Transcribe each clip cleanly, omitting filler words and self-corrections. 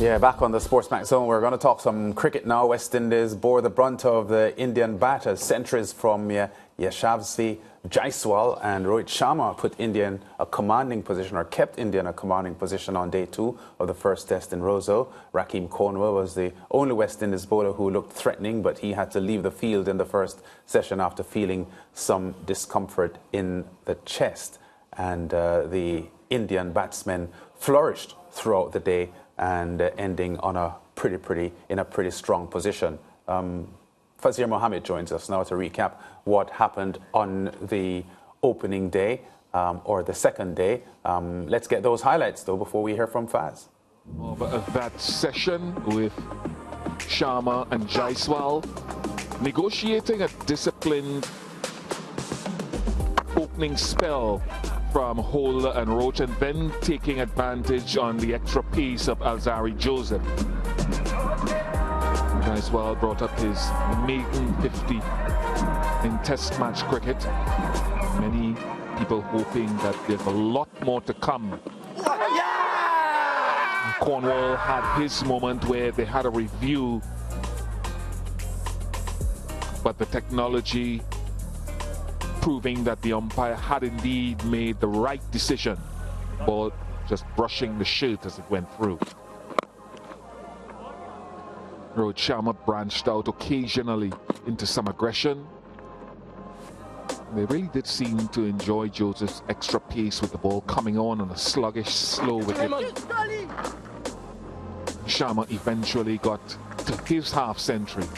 Yeah, back on the SportsMax zone, we're going to talk some cricket now. West Indies bore the brunt of the Indian batters. Centuries from Yashasvi Jaiswal and Rohit Sharma put India in a commanding position, or kept India in a commanding position on day 2 of the first test in Roseau. Rakeem Cornwall was the only West Indies bowler who looked threatening, but he had to leave the field in the first session after feeling some discomfort in the chest. And the Indian batsmen flourished throughout the day and ending on a pretty strong position. Fazir Mohammed joins us now to recap what happened on the opening day, or the second day. Let's get those highlights, though, before we hear from Faz. That session with Sharma and Jaiswal, negotiating a disciplined opening spell from Holder and Roach, and then taking advantage on the extra pace of Alzari Joseph. Jaiswal brought up his maiden 50 in Test match cricket. Many people hoping that there's a lot more to come. Yeah! Cornwall had his moment where they had a review, but the technology proving that the umpire had indeed made the right decision. Ball just brushing the shirt as it went through. Rohit Sharma branched out occasionally into some aggression. They really did seem to enjoy Joseph's extra pace with the ball coming on a sluggish, slow wicket. Sharma eventually got to his half-century.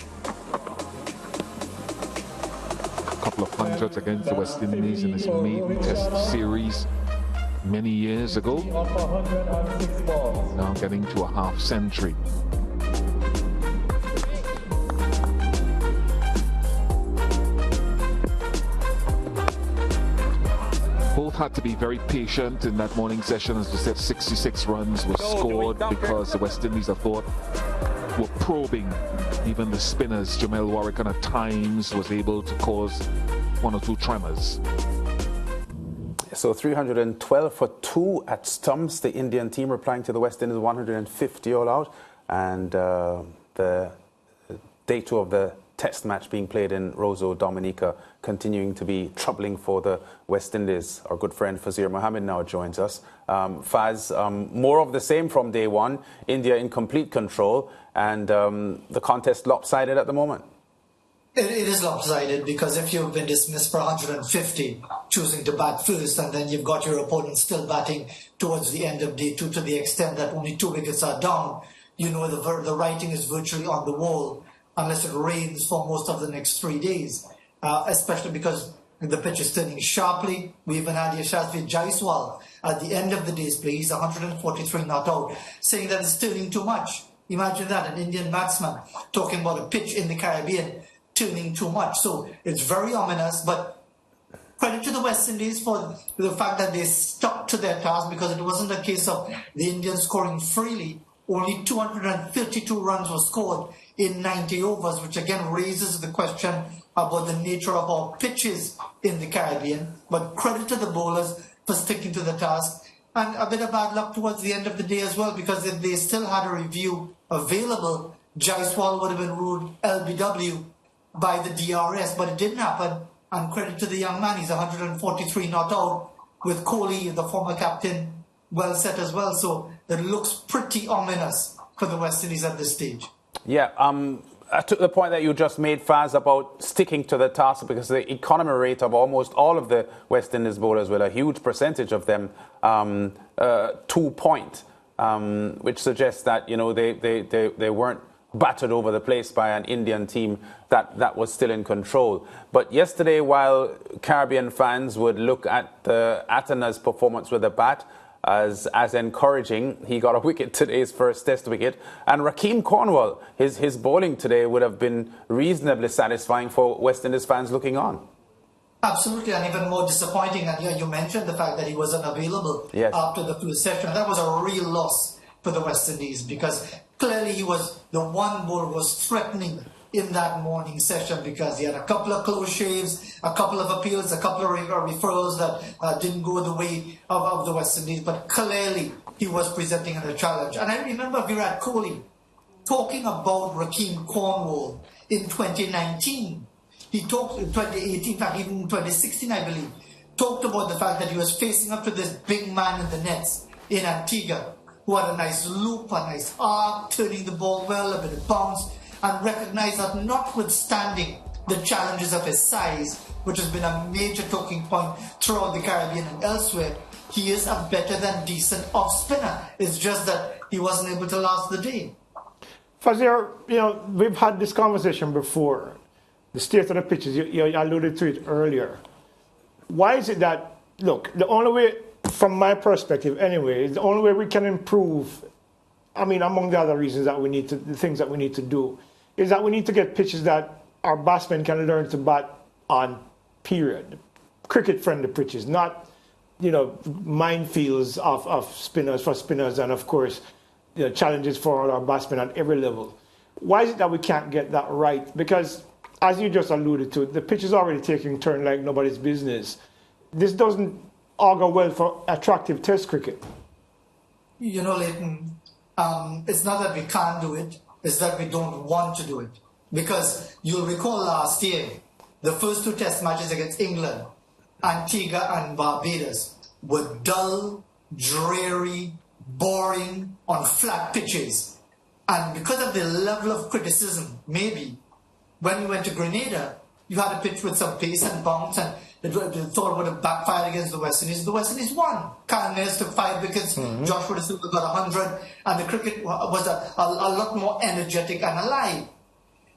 Couple of hundreds against the West Indies in his maiden test series many years ago. Now getting to a half-century. Both had to be very patient in that morning session. As we said, 66 runs were scored because the West Indies, I thought, were probing even the spinners. Jamel Warrican at times was able to cause 1 or 2 tremors. So 312 for 2 at stumps. The Indian team replying to the West Indies 150 all out. And the day 2 of the test match being played in Roseau, Dominica, continuing to be troubling for the West Indies. Our good friend Fazir Mohammed now joins us. Faz, more of the same from day 1. India in complete control, and the contest lopsided at the moment. It is lopsided, because if you've been dismissed for 150, choosing to bat first, and then you've got your opponent still batting towards the end of day 2 to the extent that only 2 wickets are down, you know the writing is virtually on the wall unless it rains for most of the next 3 days, especially because the pitch is turning sharply. We even had Yashasvi Jaiswal at the end of the day's play. He's 143 not out, saying that it's turning too much. Imagine that, an Indian batsman talking about a pitch in the Caribbean turning too much. So it's very ominous, but credit to the West Indies for the fact that they stuck to their task, because it wasn't a case of the Indians scoring freely. Only 232 runs were scored in 90 overs, which again raises the question about the nature of our pitches in the Caribbean. But credit to the bowlers for sticking to the task. And a bit of bad luck towards the end of the day as well, because if they still had a review available, Jaiswal would have been ruled LBW by the DRS, but it didn't happen. And credit to the young man, he's 143 not out, with Kohli, the former captain, well set as well. So it looks pretty ominous for the West Indies at this stage. Yeah, I took the point that you just made, Faz, about sticking to the task, because the economy rate of almost all of the West Indies bowlers, with a huge percentage of them 2 point, which suggests that, you know, they weren't battered over the place by an Indian team that was still in control. But yesterday, while Caribbean fans would look at the Atana's performance with the bat as encouraging, he got a wicket today, his first test wicket. And Rakeem Cornwall, his bowling today would have been reasonably satisfying for West Indies fans looking on. Absolutely, and even more disappointing. And yeah, you mentioned the fact that he was unavailable after the first session. That was a real loss for the West Indies, because clearly he was the one bowler who was threatening in that morning session because he had a couple of close shaves, a couple of appeals, a couple of referrals that didn't go the way of the West Indies, but clearly he was presenting a challenge. And I remember Virat Kohli talking about Rakeem Cornwall in 2019. He talked in 2018, in fact, even in 2016, I believe, talked about the fact that he was facing up to this big man in the nets in Antigua, who had a nice loop, a nice arc, turning the ball well, a bit of bounce, and recognized that notwithstanding the challenges of his size, which has been a major talking point throughout the Caribbean and elsewhere, he is a better than decent off spinner. It's just that he wasn't able to last the day. Fazir, we've had this conversation before. The state of the pitches, you alluded to it earlier. Why is it that, look, the only way, from my perspective anyway, the only way we can improve, among the other reasons that the things that we need to do, is that we need to get pitches that our batsmen can learn to bat on, period. Cricket-friendly pitches, not, minefields of spinners for spinners and, of course, challenges for our batsmen at every level. Why is it that we can't get that right? Because, as you just alluded to, the pitch is already taking turn like nobody's business. This doesn't augur well for attractive test cricket. Leighton, it's not that we can't do it, it's that we don't want to do it. Because you'll recall last year, the first two test matches against England, Antigua and Barbados, were dull, dreary, boring, on flat pitches. And because of the level of criticism, maybe, when we went to Grenada, you had a pitch with some pace and bounce, and they thought it would have backfired against the West Indies. The West Indies won. Kyle Mayers took 5 wickets, Joshua De Silva got 100, and the cricket was a lot more energetic and alive.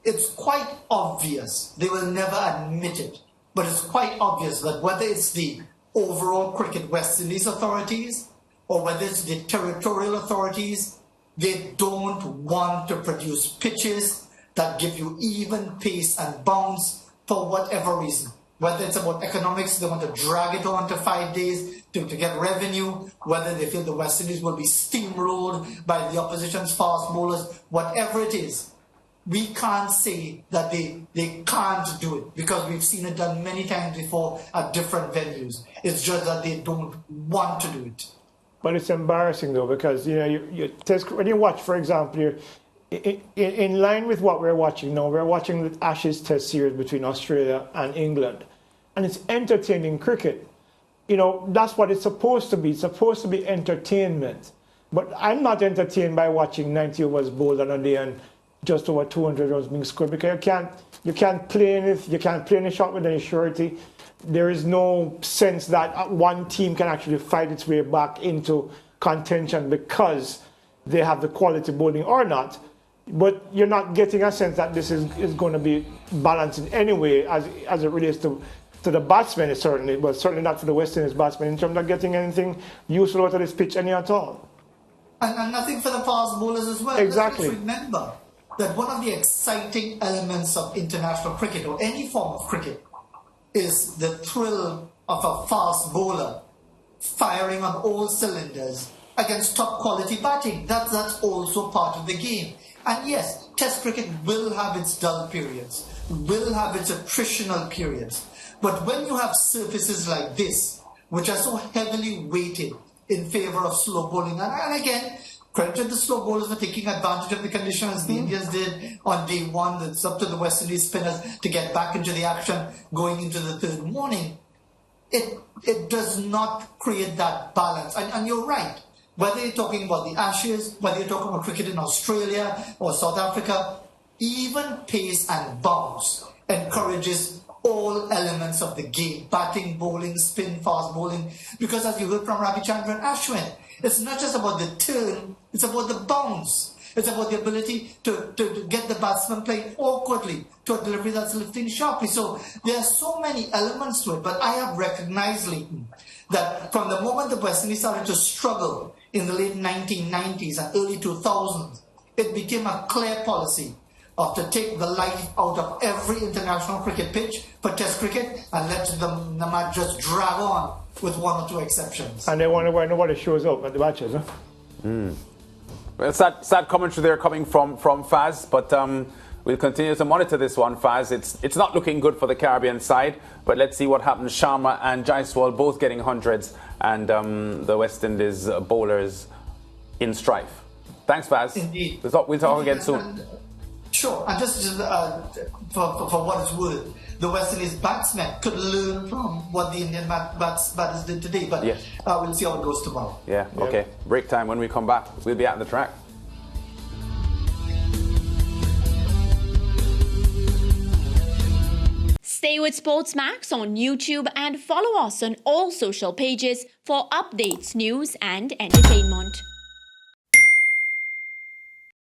It's quite obvious, they will never admit it, but it's quite obvious that whether it's the overall cricket West Indies authorities or whether it's the territorial authorities, they don't want to produce pitches that give you even pace and bounce for whatever reason. Whether it's about economics, they want to drag it on to 5 days to get revenue, whether they feel the West Indies will be steamrolled by the opposition's fast bowlers, whatever it is. We can't say that they can't do it because we've seen it done many times before at different venues. It's just that they don't want to do it. But it's embarrassing though, because when you watch, for example, in line with what we're watching now, we're watching the Ashes Test series between Australia and England, and it's entertaining cricket. That's what it's supposed to be. It's supposed to be entertainment. But I'm not entertained by watching 90 overs bowled on a day and just over 200 runs being scored, because you can't play any shot with any surety. There is no sense that one team can actually fight its way back into contention because they have the quality bowling or not. But you're not getting a sense that this is going to be balanced in any way as it relates to the batsmen, but certainly not for the West Indies batsmen in terms of getting anything useful out of this pitch any at all. And nothing for the fast bowlers as well. Exactly. Let's remember that one of the exciting elements of international cricket or any form of cricket is the thrill of a fast bowler firing on all cylinders against top quality batting. That's also part of the game. And yes, Test cricket will have its dull periods, will have its attritional periods. But when you have surfaces like this, which are so heavily weighted in favor of slow bowling, and again, credit to the slow bowlers for taking advantage of the conditions the Indians did on day one. It's up to the West Indies spinners to get back into the action going into the third morning. It does not create that balance. And you're right. Whether you're talking about the Ashes, whether you're talking about cricket in Australia or South Africa, even pace and bounce encourages all elements of the game. Batting, bowling, spin, fast bowling. Because as you heard from Ravichandran Ashwin, it's not just about the turn, it's about the bounce. It's about the ability to get the batsman playing awkwardly to a delivery that's lifting sharply. So there are so many elements to it. But I have recognized, Leighton, that from the moment the West Indies started to struggle in the late 1990s and early 2000s, it became a clear policy of to take the life out of every international cricket pitch for Test cricket and let the match just drag on with one or two exceptions. And they wonder why nobody shows up at the matches, huh? Well, sad commentary there coming from Faz, but we'll continue to monitor this one, Faz. It's not looking good for the Caribbean side, but let's see what happens. Sharma and Jaiswal both getting hundreds, and the West Indies bowlers in strife. Thanks, Faz. Indeed. We'll talk again soon. Sure, and just for what it's worth, the West Indies batsmen could learn from what the Indian batters did today, but yes. We'll see how it goes tomorrow. Yeah, okay. Break time. When we come back, we'll be at the track. Stay with SportsMax on YouTube and follow us on all social pages for updates, news and entertainment.